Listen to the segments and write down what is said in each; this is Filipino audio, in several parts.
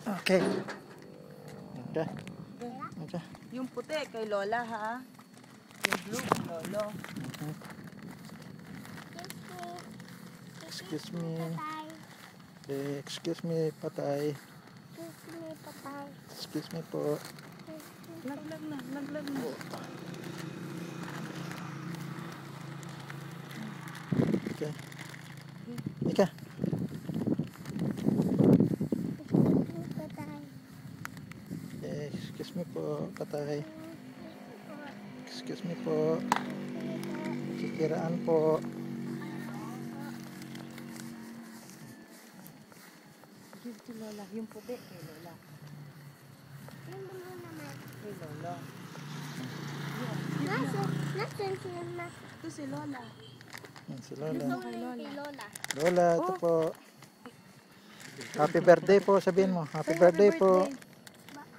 Okay. Okay. Okay. Yung puti kay Lola ha. Yung blue kay Lolo. Excuse me. Excuse me, patay. Excuse me po. Laglag na, laglag na. Okay. Ika. Excuse me po, patay. Excuse me po. Kikiraan po. Give to Lola. Yung puti kay Lola. Kay Lolo. Ito si Lola. Yan si Lola. Kay Lola. Lola, ito po. Happy birthday po, sabihin mo. Happy birthday po.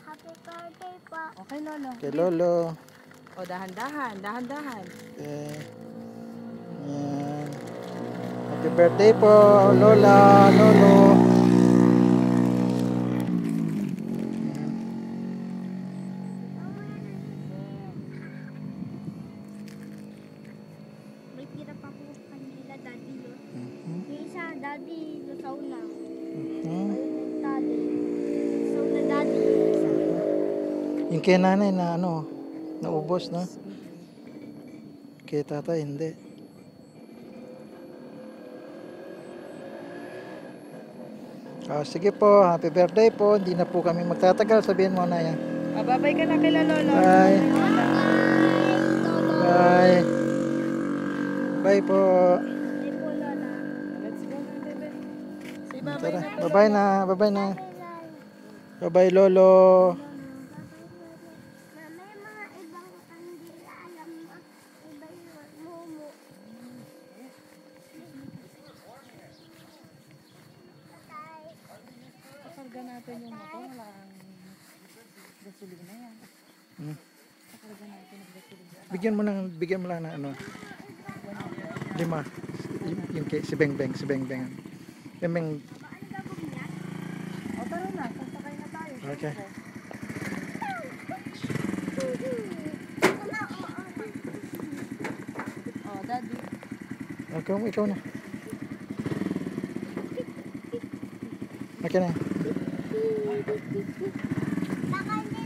Happy birthday po. Okay, Lolo. Kay Lolo. O, dahan-dahan. Dahan-dahan. Okay. Yan. Happy birthday po, Lola, Lolo. May tira pa po kanila, daddy yun. Yung isa, daddy, lusaw na. Ayun, daddy. Lusaw na daddy. Isa. Yung kay nanay na ano, naubos na. Kay tatay, hindi. Sige po, happy birthday po. Hindi na po kami magtatagal. Sabihin mo na yan. O, babay ka na kay Lolo. Bye. Bye. Bye po. Ay po, Lola. Let's go na, bebe. Say babay Tara, na. bye-bye na. Bye-bye na. Bye-bye, Lolo. May mga ibang hindi alam mo. Iba yung mumu. Patay. Pakarga natin yung motor. Wala ang gasolina yan. Pakarga natin yung gasolina. Bigyan mo lang na ano. 5. Yung kay si Bengbeng, si Bengbeng. Bengbeng. O, tara na. Sasakay na tayo. Okay. O, daddy. Ikaw na. Okay na. Baka hindi